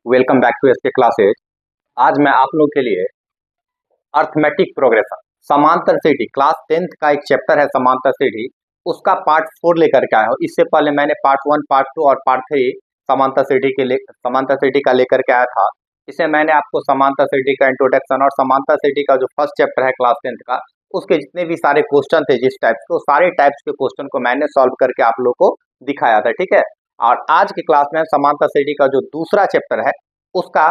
Welcome back to S K classes. आज मैं आप लोग के लिए अर्थमेटिक प्रोग्रेशन समांतर सीढ़ी क्लास 10th का एक चैप्टर है समांतर सीढ़ी, उसका पार्ट 4 लेकर के आया हूँ। इससे पहले मैंने पार्ट 1, पार्ट 2 और पार्ट 3 समांतर सीढ़ी का लेकर के आया था। इसे मैंने आपको समांतर सीढ़ी का इंट्रोडक्शन और समांतर सीढ़ी का जो फर्स्ट चैप्टर है क्लास 10th का, उसके जितने भी सारे क्वेश्चन थे जिस टाइप्स के, सारे टाइप्स के क्वेश्चन को मैंने सॉल्व करके आप लोग को दिखाया था। ठीक है, और आज की क्लास में समांतर सीढ़ी का जो दूसरा चैप्टर है उसका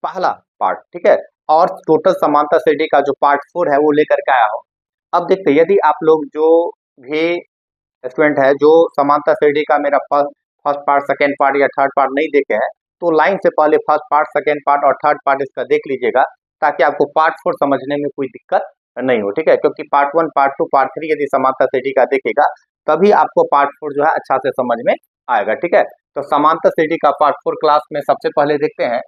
पहला पार्ट, ठीक है, और टोटल समांतर सीढ़ी का जो पार्ट 4 है वो लेकर के आया हो। अब देखते हैं, यदि आप लोग जो भी स्टूडेंट है जो समांतर सीढ़ी का मेरा फर्स्ट पार्ट, सेकेंड पार्ट या थर्ड पार्ट नहीं देखे हैं, तो लाइन से पहले फर्स्ट पार्ट, सेकेंड पार्ट और थर्ड पार्ट इसका देख लीजिएगा, ताकि आपको पार्ट 4 समझने में कोई दिक्कत नहीं हो। ठीक है, क्योंकि पार्ट 1, पार्ट 2, पार्ट 3 यदि समांतर सीढ़ी का देखेगा तभी आपको पार्ट 4 जो है अच्छा से समझ में आएगा। ठीक है, तो समांतर सीढ़ी का पार्ट 4 क्लास में सबसे पहले देखते हैं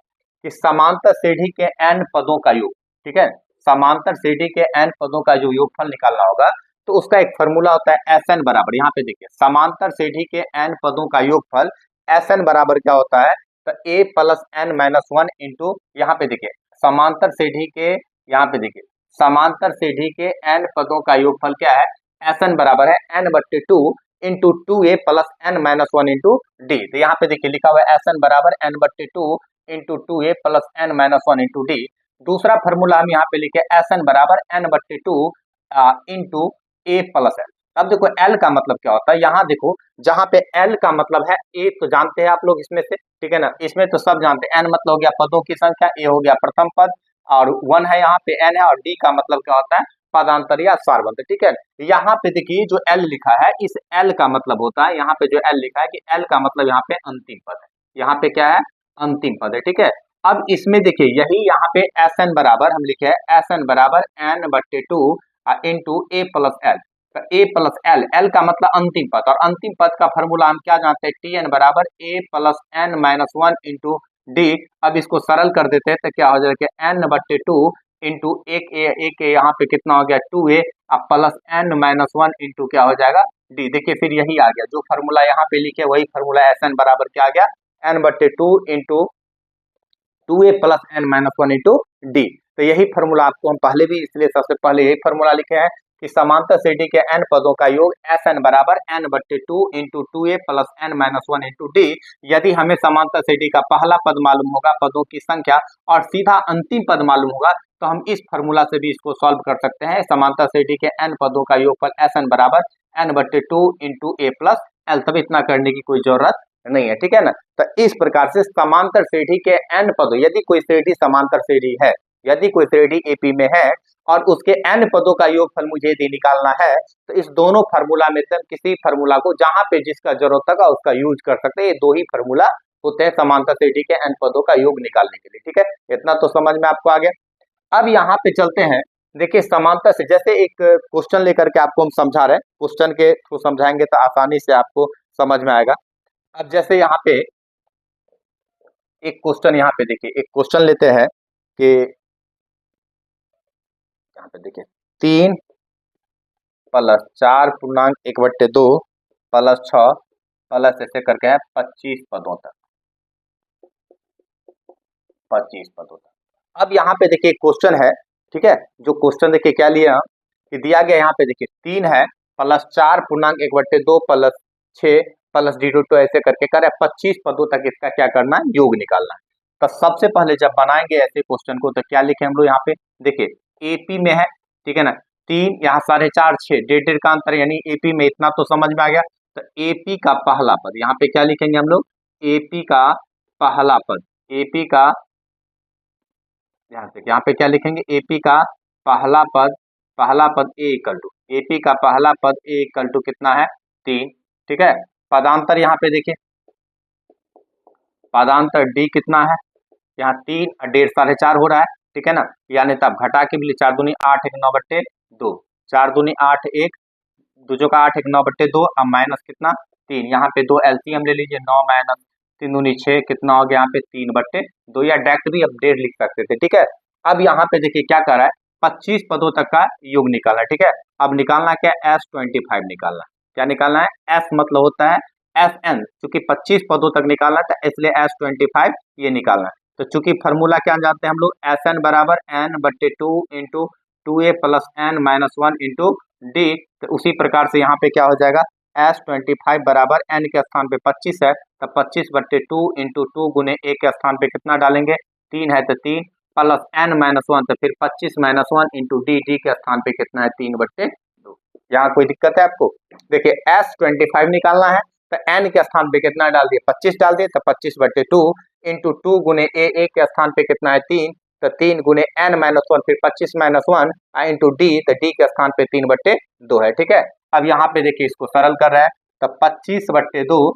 कि समांतर सीढ़ी के n पदों का योग। ठीक है, समांतर सीढ़ी के n पदों का जो योगफल निकालना होगा तो उसका एक फॉर्मूला होता है Sn बराबर, यहाँ पे देखिए समांतर सीढ़ी के n पदों का योगफल Sn बराबर क्या होता है, तो a plus n minus 1 into, यहाँ पे देखिए समांतर सीढ़ी के, यहाँ पे देखिए समांतर सीढ़ी के n पदों का योगफल क्या है, Sn बराबर है n/2 into 2a plus n minus 1 into D. तो यहाँ पे देखिए लिखा हुआ है Sn बराबर n/2 into 2a plus n minus 1 into D. दूसरा फॉर्मूला हम यहाँ पे लिखे Sn बराबर n/2 into a plus n। अब देखो L का मतलब क्या होता है, यहाँ देखो जहाँ पे L का मतलब है a तो जानते हैं आप लोग इसमें से, ठीक है ना, इसमें तो सब जानते हैं। n मतलब हो गया पदों की संख्या, a हो गया प्रथम पद और 1 है यहाँ पे n है, और d का मतलब क्या होता है, पदांतर या सारबंध। ठीक है, यहाँ पे देखिए जो L लिखा है, इस L का मतलब होता है, यहाँ पे जो L लिखा है कि L का मतलब यहाँ पे अंतिम पद है, यहाँ पे क्या है, अंतिम पद है। ठीक है, अब इसमें देखिए यही यहाँ पे Sn बराबर हम लिखे हैं Sn बराबर n/2 into a plus L. तो a प्लस एल, एल का मतलब अंतिम पद, और अंतिम पद का फॉर्मूला हम क्या जानते हैं, Tn बराबर a plus n minus 1 into D. अब इसको सरल कर देते हैं तो क्या हो जाएगा, n/2 इंटू एक a यहाँ पे कितना हो गया 2a plus n minus 1 into क्या हो जाएगा डी। देखिए फिर यही आ गया, जो फॉर्मूला यहाँ पे लिखे वही फॉर्मूला Sn बराबर क्या आ गया, n/2 into 2a plus n minus 1 into D. तो यही फॉर्मूला आपको हम पहले भी, इसलिए सबसे पहले यही फॉर्मूला लिखे हैं कि समांतर सीढ़ी के n पदों का योग Sn बराबर n/2 into 2a plus n minus 1 into D. यदि हमें समांतर सीढ़ी का पहला पद मालूम होगा, पदों की संख्या, और सीधा अंतिम पद मालूम होगा, तो हम इस फॉर्मूला से भी इसको सॉल्व कर सकते हैं। समांतर सीढ़ी के n पदों का योगफल Sn बराबर n/2 into a plus L. तब इतना करने की कोई जरूरत नहीं है, ठीक है ना। तो इस प्रकार से समांतर श्रेणी के n पदों, यदि कोई श्रेणी समांतर श्रेणी है, यदि कोई श्रेणी एपी में है और उसके n पदों का योगफल मुझे यदि निकालना है, तो इस दोनों फार्मूला में से किसी फार्मूला को, जहां पे जिसका जरूरत होगा उसका यूज कर सकते हैं। ये दो ही फार्मूला होते हैं समांतर श्रेणी के n पदों का योग निकालने के लिए। ठीक है, इतना तो समझ में आपको आ गया। अब यहाँ पे चलते हैं, देखिए समांतर से, जैसे एक क्वेश्चन लेकर के आपको हम समझा रहे हैं, क्वेश्चन के थ्रू समझाएंगे तो आसानी से आपको समझ में आएगा। अब जैसे यहाँ पे एक क्वेश्चन, यहाँ पे देखिए एक क्वेश्चन लेते हैं कि यहाँ पे देखिए 3 प्लस 4 पूर्णांक 1/2 प्लस 6 प्लस ऐसे करके है 25 पदों तक, 25 पदों तक। अब यहाँ पे देखिए क्वेश्चन है, ठीक है, जो क्वेश्चन देखिए क्या लिया कि दिया गया, यहाँ पे देखिए 3 है प्लस 4 पूर्णांक 1/2 प्लस 6 प्लस d2 ऐसे करके कर 25 पदों तक इसका क्या करना है, योग निकालना है। तो सबसे पहले जब बनाएंगे ऐसे क्वेश्चन को तो क्या लिखे हम लोग, यहाँ पे देखिए एपी में है, ठीक है ना, 3 यहाँ 4.5 6 डेढ़ का अंतर, यानी एपी में, इतना तो समझ में आ गया। तो एपी का पहला पद यहाँ पे क्या लिखेंगे हम लोग, एपी का पहला पद, एपी का, यहाँ पे क्या लिखेंगे, एपी का पहला पद, पहला पद ए इक्वल टू, एपी का पहला पद ए इक्वल टू कितना है 3, ठीक है। पदांतर यहाँ पे देखिए, पदांतर डी कितना है, यहाँ 3 और 1.5 4.5 हो रहा है, ठीक है ना, यानी तब घटा के भी 4 दूनी 8 1 9/2, 4 दूनी 8 1 2 का 8 1 9/2, अब माइनस कितना 3, यहाँ पे 2 एलसीएम ले लीजिए, 9 माइनस 3 दूनी 6 कितना हो गया यहाँ पे 3/2, या डायरेक्ट भी अब 1.5 लिख सकते थे, ठीक है। अब यहाँ पे देखिए क्या कर रहा है, 25 पदों तक का योग निकालना है, ठीक है। अब निकालना क्या है, S25 निकालना है। क्या निकालना है, S मतलब होता है एस एन, चूंकि 25 पदों तक निकालना था इसलिए S25 ये निकालना है। तो चूंकि फॉर्मूला क्या जानते हैं हम लोग, एस एन बराबर एन बट्टे two into two A plus N minus one into D. तो उसी प्रकार से यहाँ पे क्या हो जाएगा, S25 बराबर एन के स्थान पे 25 है, तो 25 बट्टे टू इंटू टू गुने ए के स्थान पे कितना डालेंगे, 3 है तो 3 प्लस एन माइनस वन, तो फिर 25 minus one into d, d के स्थान पे कितना है 3/2। यहाँ कोई दिक्कत है आपको? देखिए S25 निकालना है तो एन के स्थान पे कितना डाल दिए, 25 डाल दिए, तो 25/2 इंटू टू गुने ए के स्थान पे कितना है 3, तो 3 गुने एन माइनस वन, फिर 25 माइनस वन इंटू डी, तो डी के स्थान पे 3/2 है। ठीक है, अब यहाँ पे देखिए इसको सरल कर रहा है, तो 25/2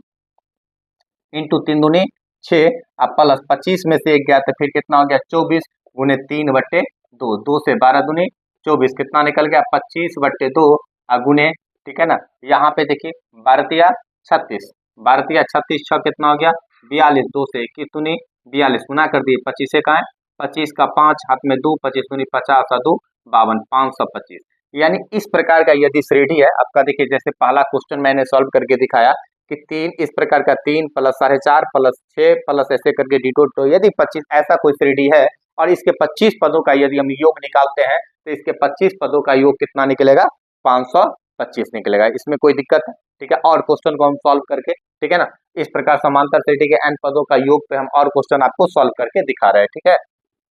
इंटू 3 दूनी 6, अब प्लस 25 में से एक गया तो फिर कितना हो गया 24 गुने 3/2, 2 से 12 दूनी 24, कितना निकल गया 25/2 गुने, ठीक है ना। यहाँ पे देखिए 12 36, 12 36 6 कितना हो गया 42, 2 से 21 दूनी 42 गुना कर दिए, 25 का है 25 का 5 हाथ में 2, 25 दूनी 50 और 2 52, 525। यानी इस प्रकार का यदि श्रेणी है आपका, देखिए जैसे पहला क्वेश्चन मैंने सॉल्व करके दिखाया कि 3 इस प्रकार का 3 प्लस 4.5 प्लस 6 प्लस ऐसे करके डिटो, तो यदि 25 ऐसा कोई श्रेणी है और इसके 25 पदों का यदि हम योग निकालते हैं तो इसके 25 पदों का योग कितना निकलेगा, 525 निकलेगा। इसमें कोई दिक्कत है? ठीक है, और क्वेश्चन को हम सॉल्व करके, ठीक है ना, इस प्रकार समांतर श्रेणी के n पदों का योग पे हम और क्वेश्चन आपको सॉल्व करके दिखा रहे हैं। ठीक है,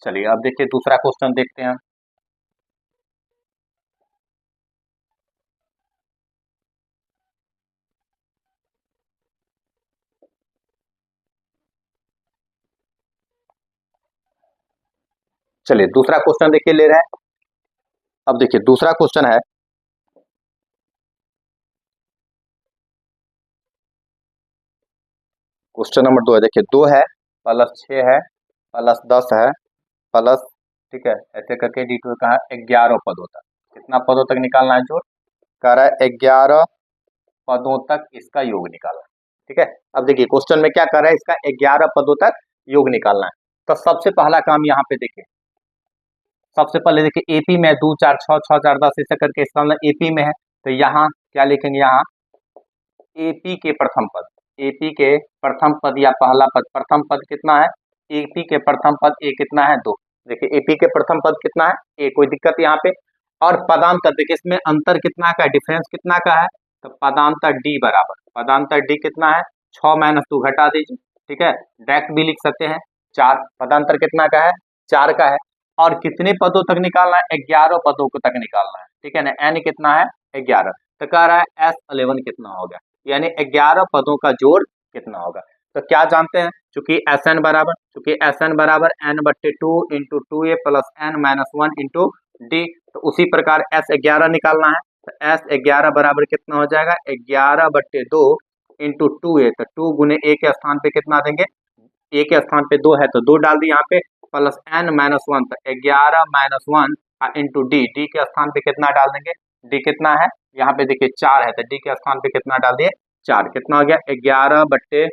चलिए अब देखिए दूसरा क्वेश्चन देखते हैं। चलिए दूसरा क्वेश्चन देखिए ले रहे हैं। अब देखिए दूसरा क्वेश्चन है, क्वेश्चन नंबर 2 है, देखिए 2 है प्लस 6 है प्लस 10 है प्लस, ठीक है, ऐसे करके डी टू कहा 11 पदों तक, कितना पदों तक निकालना है जोड़, कह रहा है 11 पदों तक इसका योग निकालना है। ठीक है, अब देखिए क्वेश्चन में क्या कर रहा है, इसका 11 पदों तक योग निकालना है। तो सबसे पहला काम यहाँ पे देखिए, सबसे पहले देखिए एपी में 2 4 6 6 4 10 ऐसे करके इसका मतलब एपी में है, तो यहाँ क्या लिखेंगे, यहाँ एपी के प्रथम पद, एपी के प्रथम पद या पहला पद, प्रथम पद कितना है, एपी के प्रथम पद ए कितना है 2। देखिए एपी के प्रथम पद कितना है ए, कोई दिक्कत यहाँ पे। और पदांतर देखिए इसमें अंतर कितना का है, डिफरेंस कितना का है, तो पदांतर डी बराबर, पदांतर डी कितना है 6 माइनस 2 घटा दीजिए, ठीक है, डायरेक्ट भी लिख सकते हैं 4, पदांतर कितना का है 4 का है। और कितने पदों तक निकालना है, 11 पदों को तक निकालना है, ठीक है ना, एन कितना है 11, तो कह रहा है S11 कितना होगा, यानी 11 पदों का जोड़ कितना होगा। तो क्या जानते हैं, चूंकि एस एन बराबर एन बट्टे two into two A plus N minus one into D, तो उसी प्रकार S11 निकालना है, तो S11 बराबर कितना हो जाएगा 11/2 इंटू टू ए, तो 2 गुने ए के स्थान पे कितना देंगे, ए के स्थान पे 2 है तो 2 डाल दी यहाँ पे, प्लस एन माइनस वन, तो 11 minus one into d, d के स्थान पे कितना डाल देंगे, डी कितना है यहाँ पे देखिए 4 है, तो डी के स्थान पे कितना डाल दिए 4, कितना हो गया 11/2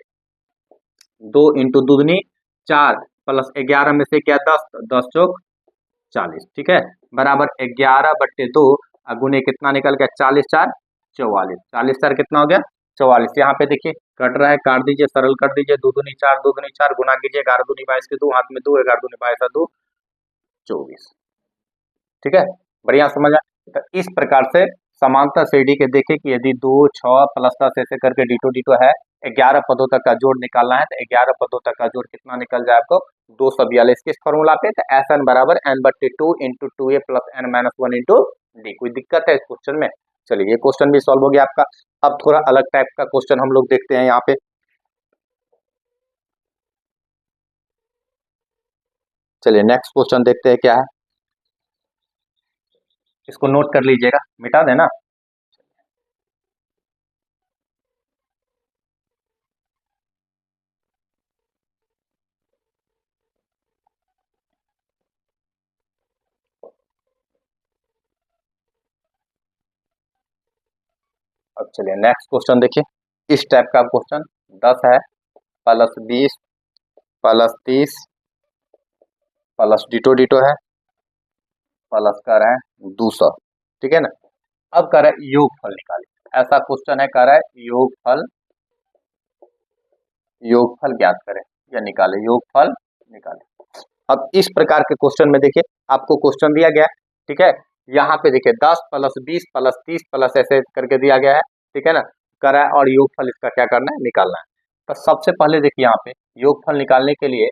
इंटू दूनी 4 प्लस 11 में से क्या 10, 10 चौक 40, ठीक है, बराबर 11/2 गुने कितना निकल गया 40 4 44, 40 4 कितना हो गया 44। यहाँ पे देखिए कट रहा है, काट दीजिए, सरल कर दीजिए, 2 दूनी 4 2 दूनी 4 गुना कीजिए, 11 दूनी 22 के 2 हाथ में 2, 11 दूनी 22 2 24, ठीक है, बढ़िया समझ आया। तो इस प्रकार से समांतर श्रेणी के देखे कि यदि 2 6 प्लस 10 ऐसे करके डिटो है, 11 पदों तक का जोड़ निकालना है, तो 11 पदों तक का जोड़ कितना निकल जाए आपको 242 किस फॉर्मूला पे, तो एस एन बराबर एन बट्टे two into two A plus N minus one into D. कोई दिक्कत है इस क्वेश्चन में? चलिए ये क्वेश्चन भी सॉल्व हो गया आपका। अब थोड़ा अलग टाइप का क्वेश्चन हम लोग देखते हैं यहाँ पे। चलिए नेक्स्ट क्वेश्चन देखते हैं क्या है, इसको नोट कर लीजिएगा, मिटा देना। अब चलिए नेक्स्ट क्वेश्चन देखिए, इस टाइप का क्वेश्चन 10 है plus 20 plus 30 plus ditto ditto है प्लस कर रहा है 200, ठीक है ना। अब कर रहा है योगफल निकालिए, ऐसा क्वेश्चन है, कर रहा है योगफल योगफल ज्ञात करें या निकालें, योगफल निकालें। अब इस प्रकार के क्वेश्चन में देखिए आपको क्वेश्चन दिया गया है, ठीक है। यहाँ पे देखिए 10 प्लस 20 प्लस 30 प्लस ऐसे करके दिया गया है, ठीक है ना, करा और योगफल इसका क्या करना है, निकालना है। तो सबसे पहले देखिए यहाँ पे योगफल निकालने के लिए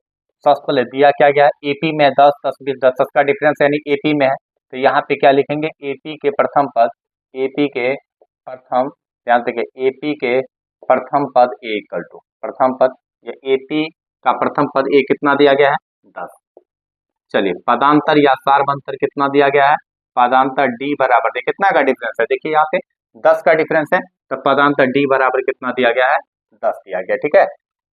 सबसे पहले दिया क्या गया है, एपी में 10 10 20 10 10 का डिफरेंस यानी एपी में है, तो यहाँ पे क्या लिखेंगे, एपी के प्रथम पद, एपी के प्रथम, ध्यान देखिए एपी के प्रथम पद ए इक्वल टू प्रथम पद, ये एपी का प्रथम पद ए कितना दिया गया है, 10। चलिए पदांतर या सार्वंतर कितना दिया गया है, पदांतर डी बराबर, देखिए कितना का डिफरेंस है, देखिए यहाँ पे 10 का डिफरेंस है, तो पदांतर डी बराबर कितना दिया गया है, 10 दिया गया, ठीक है।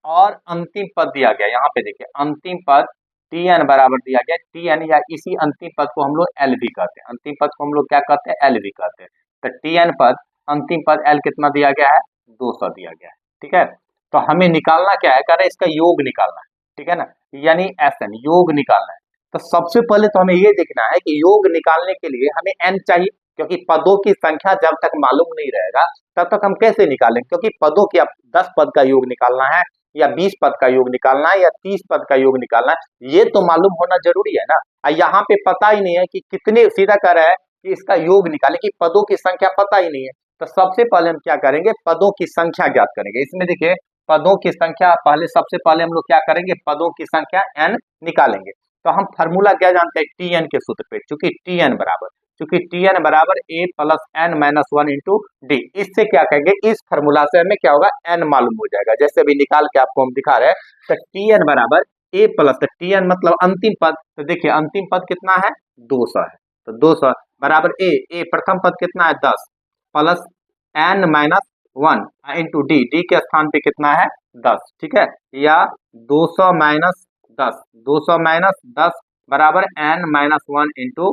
और अंतिम पद दिया गया, यहाँ पे देखिए अंतिम पद टी एन बराबर दिया गया, टी एन या इसी अंतिम पद को हम लोग एल भी कहते हैं, अंतिम पद को हम लोग क्या कहते हैं, एल भी कहते हैं। तो टी एन पद अंतिम पद एल कितना दिया गया है, 200 दिया गया है, ठीक है। तो हमें निकालना क्या है, कह रहे इसका योग निकालना है, ठीक है ना, यानी एस एन योग निकालना है। तो सबसे पहले तो हमें ये देखना है कि योग निकालने के लिए हमें एन चाहिए, क्योंकि पदों की संख्या जब तक मालूम नहीं रहेगा तब तक हम कैसे निकालेंगे, क्योंकि पदों की अब 10 पद का योग निकालना है या 20 पद का योग निकालना है या 30 पद का योग निकालना है, ये तो मालूम होना जरूरी है ना। यहाँ पे पता ही नहीं है कि कितने, सीधा कह रहा है कि इसका योग निकाले, कि पदों की संख्या पता ही नहीं है। तो सबसे पहले हम क्या करेंगे, पदों की संख्या ज्ञात करेंगे। इसमें देखिए पदों की संख्या पहले, सबसे पहले हम लोग क्या करेंगे, पदों की संख्या एन निकालेंगे। तो हम फॉर्मूला क्या जानते हैं, टी एन के सूत्र पे, चूंकि टी एन बराबर A plus N minus 1 into D, इससे क्या कहेंगे, इस फॉर्मूला से हमें क्या होगा, एन मालूम हो जाएगा। जैसे अभी निकाल के आपको हम दिखा रहे हैं, तो टी एन बराबर ए प्लस, टी एन मतलब अंतिम पद, तो देखिए अंतिम पद कितना है, 200 है, तो 200 बराबर ए प्रथम पद कितना है, 10 plus N minus 1 into d, d के स्थान पे कितना है, 10, ठीक है, या 200 माइनस 10, 200 माइनस 10 बराबर एन माइनस 1 इंटू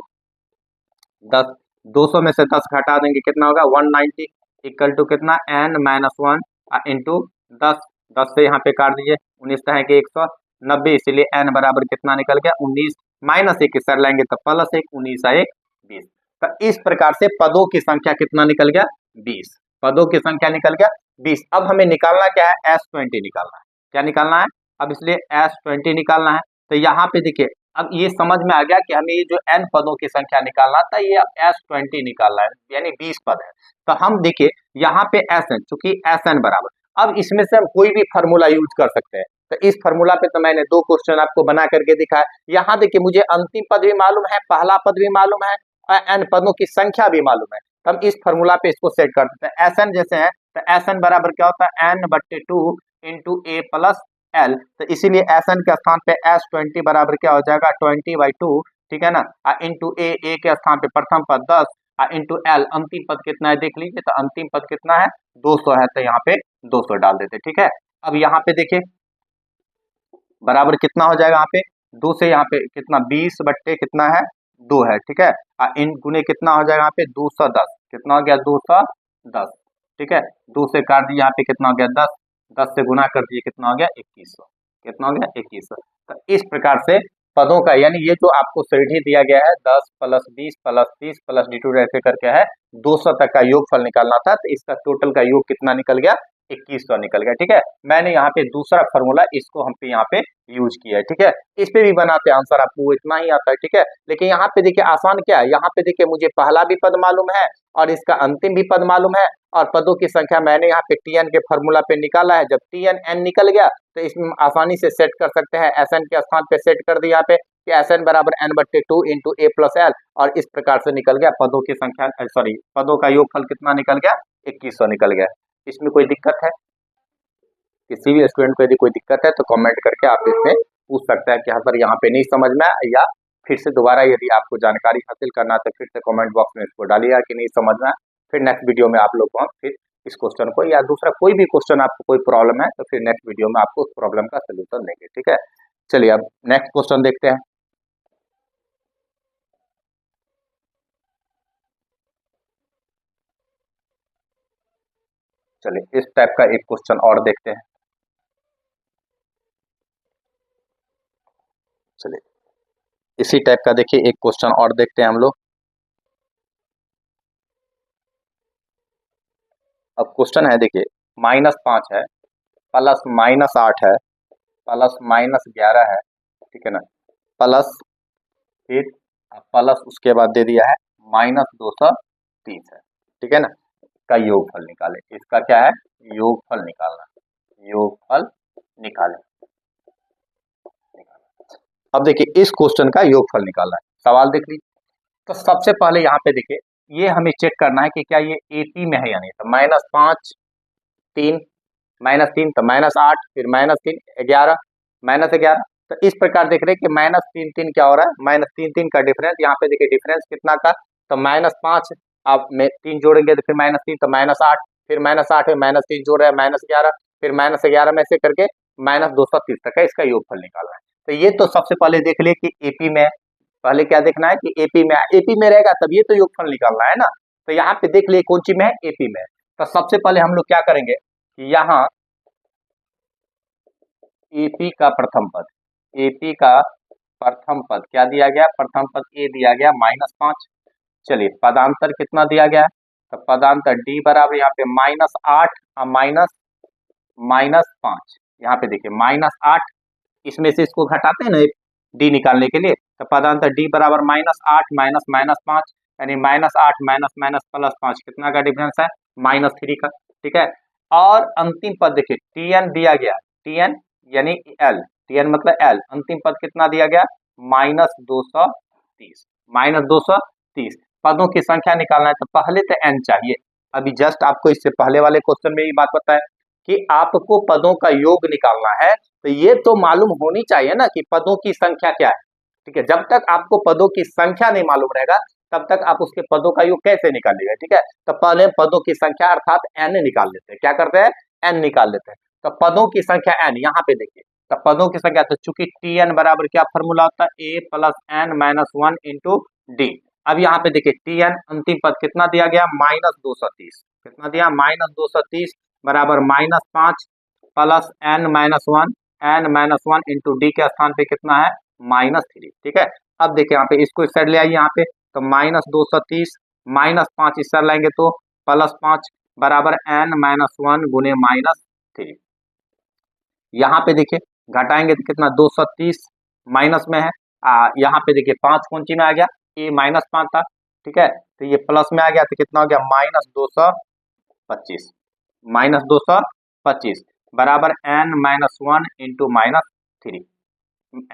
10, 200 में से 10 घटा देंगे कितना होगा, 190 इक्वल टू कितना, एन माइनस 1 इंटू 10, 10 से यहाँ पे काट दीजिए, 19 है कि 190, इसीलिए एन बराबर कितना निकल गया, 19 माइनस 1 सर लाएंगे तो प्लस 1, 19 1 20। तो इस प्रकार से पदों की संख्या कितना निकल गया, 20, पदों की संख्या निकल गया 20। अब हमें निकालना क्या है, S20 निकालना है, क्या निकालना है, अब इसलिए S20 निकालना है। तो यहाँ पे देखिए अब ये समझ में आ गया कि हमें ये जो n पदों की संख्या निकालना था, ये S20 निकालना है, यानी 20 पद है। तो हम देखिए यहाँ पे Sn, चूंकि Sn बराबर, अब इसमें से हम कोई भी फॉर्मूला यूज कर सकते हैं। तो इस फॉर्मूला पे तो मैंने 2 क्वेश्चन आपको बना करके दिखाया। यहाँ देखिए मुझे अंतिम पद भी मालूम है, पहला पद भी मालूम है और n पदों की संख्या भी मालूम है। तो हम इस फॉर्मूला पे इसको सेट कर देते हैं। Sn जैसे है तो Sn बराबर क्या होता है, n/2 इंटू ए प्लस एल, तो इसीलिए Sn के स्थान पे S20 बराबर क्या हो जाएगा, 20/2, ठीक है ना, इंटू ए के स्थान पे प्रथम पद 10 इंटू एल, अंतिम पद कितना है देख लीजिए, तो अंतिम पद कितना है, 200 है, तो यहाँ पे 200 डाल देते, ठीक है। अब यहाँ पे देखिए बराबर कितना हो जाएगा, यहाँ पे 2 से यहाँ पे कितना, 20/, कितना है 2 है, ठीक है, इन गुने कितना हो जाएगा, यहाँ पे 210, कितना हो गया 210, ठीक है, 2 से काट दिए, यहाँ पे कितना हो गया 10, 10 से गुना कर दिए कितना हो गया 2100, कितना हो गया 2100। तो इस प्रकार से पदों का, यानी ये जो आपको श्रेणी दिया गया है 10 प्लस 20 प्लस 30 प्लस d2 ऐसे करके है, 200 तक का योगफल निकालना था, तो इसका टोटल का योग कितना निकल गया, 2100 निकल गया, ठीक है। मैंने यहाँ पे दूसरा फॉर्मूला इसको हम पे यहाँ पे यूज किया है, ठीक है। इस पे भी बनाते हैं आंसर, आपको इतना ही आता है, ठीक है। लेकिन यहाँ पे देखिए आसान क्या है, यहाँ पे देखिए मुझे पहला भी पद मालूम है और इसका अंतिम भी पद मालूम है, और पदों की संख्या मैंने यहाँ पे टी एन के फॉर्मूला पे निकाला है। जब टी एन एन निकल गया तो इसमें आसानी से सेट कर सकते हैं, एस एन के स्थान पे सेट कर दिया यहाँ पे कि एस एन बराबर n/2 इंटू ए प्लस एल, और इस प्रकार से निकल गया पदों की संख्या, सॉरी पदों का योगफल कितना निकल गया, 2100 निकल गया। इसमें कोई दिक्कत है, किसी भी स्टूडेंट को यदि कोई दिक्कत है तो कमेंट करके आप इसमें पूछ सकते हैं कि हाँ सर यहाँ पे नहीं समझ में आया, या फिर से दोबारा यदि आपको जानकारी हासिल करना है तो फिर से कमेंट बॉक्स में इसको डालिएगा कि नहीं समझ में आया। फिर नेक्स्ट वीडियो में आप लोग को हम फिर इस क्वेश्चन को या दूसरा कोई भी क्वेश्चन आपको कोई प्रॉब्लम है तो फिर नेक्स्ट वीडियो में आपको उस प्रॉब्लम का सोल्यूशन देंगे, ठीक है। चलिए अब नेक्स्ट क्वेश्चन देखते हैं। चलिए इस टाइप का एक क्वेश्चन और देखते हैं। चलिए इसी टाइप का देखिए एक क्वेश्चन और देखते हैं हम लोग। अब क्वेश्चन है देखिए -5 है प्लस माइनस 8 है, प्लस माइनस 11 है, ठीक है ना, प्लस फिर प्लस उसके बाद दे दिया है माइनस 230 है, ठीक है ना, का योगफल निकाले। इसका क्या है, योगफल निकालना, योगफल निकाले। अब देखिए इस क्वेश्चन का योगफल निकालना है, सवाल देख लीजिए। तो सबसे पहले यहाँ पे देखिए ये हमें चेक करना है कि क्या ये एपी में है या नहीं। तो -5 3 -3 तो -8 फिर -3 11 -11। तो इस प्रकार देख रहे हैं कि -3 3 क्या हो रहा है, -3 3 का डिफरेंस। यहाँ पे देखिए डिफरेंस कितना का, तो -5 आप में 3 जोड़ेंगे तो फिर -3 तो -8 फिर -8 में -3 जोड़ रहे हैं -11 फिर -11 में से करके -230 तक है, इसका योगफल निकालना है। तो ये तो सबसे पहले देख लिए कि एपी में, पहले क्या देखना है कि एपी में, एपी में रहेगा तब ये तो योगफल निकालना है ना। तो यहाँ पे देख लिए कौन सी में है, एपी में। तो सबसे पहले हम लोग क्या करेंगे कि यहाँ एपी का प्रथम पद, एपी का प्रथम पद क्या दिया गया, प्रथम पद ए दिया गया -5। चलिए पदांतर कितना दिया गया, तो पदांतर डी बराबर यहाँ पे -8 -5। यहाँ पे देखिए -8, इसमें से इसको घटाते हैं ना डी निकालने के लिए, तो पदांतर डी बराबर -8 -5, यानी -8 -+5 कितना का डिफरेंस है, -3 का, ठीक है। और अंतिम पद देखिए टीएन दिया गया, टीएन यानी एल, टीएन मतलब एल, अंतिम पद कितना दिया गया -230, -230। पदों की संख्या निकालना है तो पहले तो एन चाहिए। अभी जस्ट आपको इससे पहले वाले क्वेश्चन में ये बात बताया कि आपको पदों का योग निकालना है, तो ये तो मालूम होनी चाहिए ना कि पदों की संख्या क्या है, ठीक है। जब तक आपको पदों की संख्या नहीं मालूम रहेगा तब तक आप उसके पदों का योग कैसे निकालिएगा, ठीक है। तो पहले पदों की संख्या अर्थात एन निकाल लेते हैं, क्या करते हैं, एन निकाल लेते हैं। तो पदों की संख्या एन, यहाँ पे देखिए तो पदों की संख्या, तो चूंकि टी एन बराबर क्या फॉर्मूला होता है, A plus N minus 1 into D. अब यहाँ पे देखिए टी एन अंतिम पद कितना दिया गया -230, कितना दिया -230 बराबर -5 plus N minus 1 into d के स्थान पे कितना है -3, ठीक है। अब देखिए यहाँ पे इसको इस साइड ले आइए, यहाँ पे तो -230 -5 इस साइड लाएंगे तो +5 बराबर n - 1 गुने -3। यहाँ पे देखिए घटाएंगे तो कितना 230 माइनस में है, यहाँ पे देखिए 5 कौन सी में आ गया, ए -5 था, ठीक है। तो ये प्लस में आ गया तो कितना हो गया -225, -225 बराबर n - 1 इंटू -3,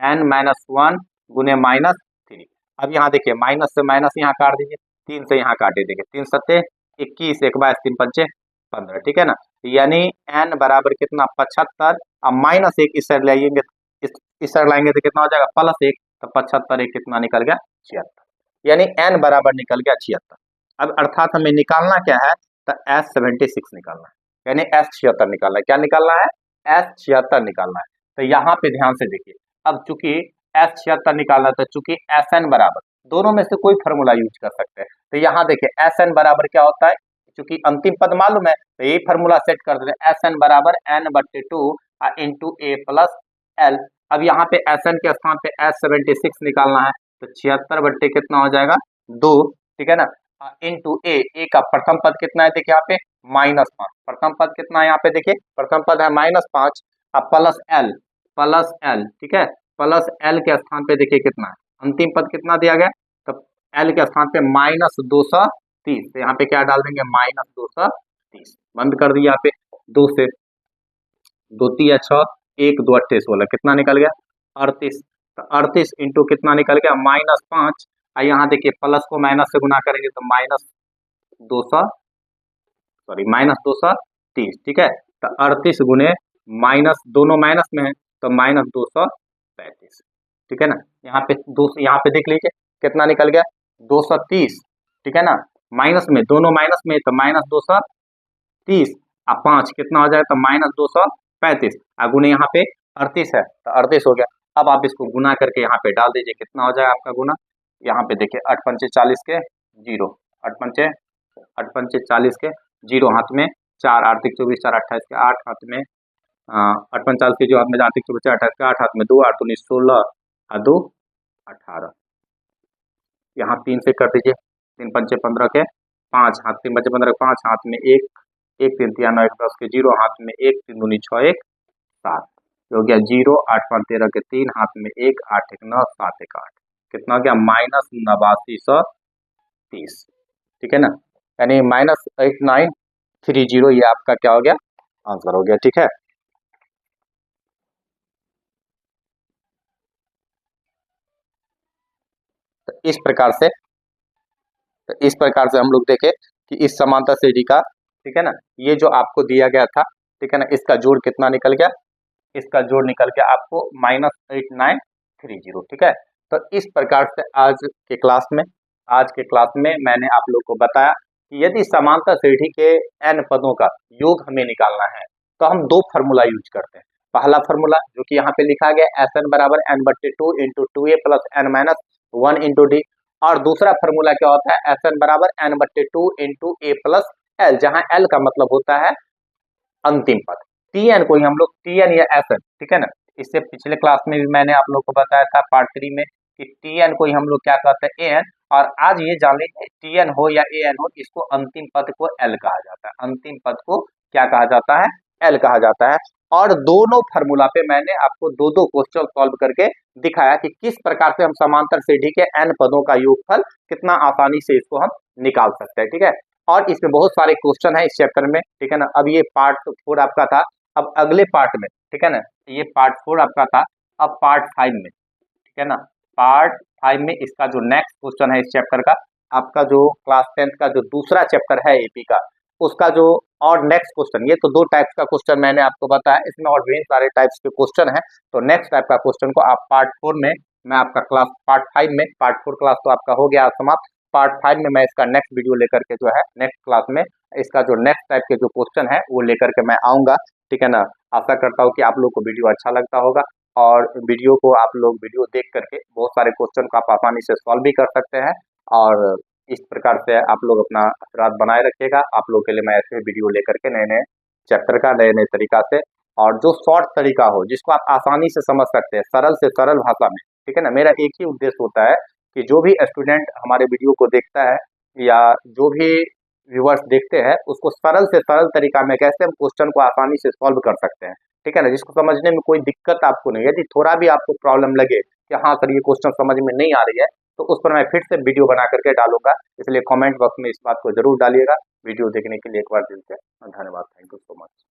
n - 1 गुने -3। अब यहाँ देखिए माइनस से माइनस यहाँ काट दीजिए, 3 से यहाँ काटे, देखिए 3 सत्ते 21, 1 22 3 पंचे 15, ठीक है ना। यानी n बराबर कितना 75, अब -1 इस साइड लाइएंगे, इस साइड लाएंगे तो कितना हो जाएगा +1, तो 75 1 कितना निकल गया 76, यानी n बराबर निकल गया 76। अब अर्थात हमें निकालना क्या है, तो S76 निकालना है, यानी S76 निकालना है। क्या निकालना है, S76 निकालना है। तो यहाँ पे ध्यान से देखिए, अब चूंकि S76 निकालना था, चूंकि Sn बराबर, दोनों में से कोई फॉर्मूला यूज कर सकते हैं। तो यहाँ देखिए Sn बराबर क्या होता है, चूंकि अंतिम पद मालूम है तो यही फॉर्मूला सेट कर देते हैं, Sn बराबर n/2 इंटू ए प्लस एल। अब यहाँ पे Sn के स्थान पे S76 निकालना है, तो 76 बट्टे कितना हो जाएगा 2, ठीक है ना, इंटू ए का प्रथम पद कितना है, देखिए यहाँ पे -5, प्रथम पद कितना है, यहाँ पे देखिए प्रथम पद है -5, अब प्लस एल, ठीक है, प्लस एल के स्थान पे देखिए कितना है, अंतिम पद कितना दिया गया, तो एल के स्थान पे -230, तो यहाँ पे क्या डाल देंगे -230, बंद कर दिया, यहाँ पे 2 से 2 3 6 1 2 28 16 कितना निकल गया 38, तो 38 इंटू कितना निकल गया -5, और यहाँ देखिए प्लस को माइनस से गुना करेंगे तो -230, ठीक है। तो 38 गुने माइनस, दोनों माइनस में है तो -235, ठीक है ना। यहाँ पे यहाँ पे देख लीजिए कितना निकल गया 230, ठीक है ना, माइनस में, दोनों माइनस में तो -230, अब 5 कितना हो जाएगा तो -235, गुने यहाँ पे 38 है तो 38 हो गया। अब आप इसको गुना करके यहाँ पे डाल दीजिए, कितना हो जाएगा आपका गुना, यहाँ पे देखिए 8 पंचे 40 के 0, 8 पंचे 40 के 0 हाथ में 4, 8 तिक 24 4 28 के 8 हाथ में, 8 पंचे 40 के जो हाथ में 8 तिक 24 28 के 8 हाथ में 2, 8 19 16 और 2 18, यहाँ 3 से कर दीजिए, 3 पंचे 15 के 5 हाथ, 3 पंचे 15 के 5 हाथ में 1 1 3 3 9 1 10 के 0 हाथ में 1 3 दूनी 6 1 7, हो गया 0, 8 5 13 के 3, हाथ में 1, 8 1 9, 7 1 8, कितना हो गया -8930। ठीक है ना, यानी -8930 ये आपका क्या हो गया, आंसर हो गया। ठीक है, तो इस प्रकार से हम लोग देखें कि इस समांतर सीढ़ी का, ठीक है ना, ये जो आपको दिया गया था, ठीक है ना, इसका जोड़ कितना निकल गया, इसका जोड़ निकल के आपको -8930। ठीक है, तो इस प्रकार से आज के क्लास में मैंने आप लोग को बताया कि यदि समांतर श्रेणी के n पदों का योग हमें निकालना है तो हम दो फार्मूला यूज करते हैं। पहला फार्मूला जो कि यहाँ पे लिखा गया Sn बराबर n/2 into 2a plus n minus 1 into D, और दूसरा फार्मूला क्या होता है Sn बराबर n/2 into a plus l, जहाँ l का मतलब होता है अंतिम पद। Tn को ही हम लोग Tn या Sn, ठीक है ना, इससे पिछले क्लास में भी मैंने आप लोग को बताया था पार्ट 3 में कि Tn को ही हम लोग क्या कहते हैं An, और आज ये जान लीजिए Tn हो या An हो, इसको अंतिम पद को L कहा जाता है, अंतिम पद को क्या कहा जाता है, L कहा जाता है। और दोनों फार्मूला पे मैंने आपको दो दो क्वेश्चन सॉल्व करके दिखाया कि किस प्रकार से हम समांतर श्रेणी के n पदों का योगफल कितना आसानी से इसको हम निकाल सकते हैं। ठीक है, और इसमें बहुत सारे क्वेश्चन है इस चैप्टर में। ठीक है ना, अब ये पार्ट 4 आपका था, अब अगले पार्ट में, ठीक है ना, ये पार्ट 4 आपका था, अब पार्ट 5 में, ठीक है ना, पार्ट 5 में इसका जो नेक्स्ट क्वेश्चन है इस चैप्टर का, आपका जो क्लास 10th का जो दूसरा चैप्टर है एपी का, उसका जो और नेक्स्ट क्वेश्चन, ये तो दो टाइप्स का क्वेश्चन मैंने आपको बताया, इसमें और भी सारे टाइप्स के क्वेश्चन है। तो नेक्स्ट टाइप का क्वेश्चन को आप पार्ट 4 में, मैं आपका क्लास पार्ट 5 में, पार्ट 4 क्लास तो आपका हो गया समाप्त, पार्ट 5 में मैं इसका नेक्स्ट वीडियो लेकर के जो है नेक्स्ट क्लास में इसका जो नेक्स्ट टाइप के जो क्वेश्चन है वो लेकर के मैं आऊंगा। ठीक है ना, आशा करता हूँ कि आप लोग को वीडियो अच्छा लगता होगा, और वीडियो को आप लोग वीडियो देख करके बहुत सारे क्वेश्चन को आप आसानी से सॉल्व भी कर सकते हैं। और इस प्रकार से आप लोग अपना रात बनाए रखिएगा। आप लोग के लिए मैं ऐसे वीडियो लेकर के नए नए चैप्टर का नए नए तरीका से, और जो शॉर्ट तरीका हो जिसको आप आसानी से समझ सकते हैं सरल से सरल भाषा में। ठीक है ना, मेरा एक ही उद्देश्य होता है कि जो भी स्टूडेंट हमारे वीडियो को देखता है या जो भी व्यूवर्स देखते हैं उसको सरल से सरल तरीका में कैसे हम क्वेश्चन को आसानी से सॉल्व कर सकते हैं। ठीक है ना, जिसको समझने में कोई दिक्कत आपको नहीं, यदि थोड़ा भी आपको प्रॉब्लम लगे कि हाँ सर ये क्वेश्चन समझ में नहीं आ रही है, तो उस पर मैं फिर से वीडियो बना करके डालूंगा, इसलिए कमेंट बॉक्स में इस बात को जरूर डालिएगा। वीडियो देखने के लिए एक बार दिल से धन्यवाद। Thank you so much.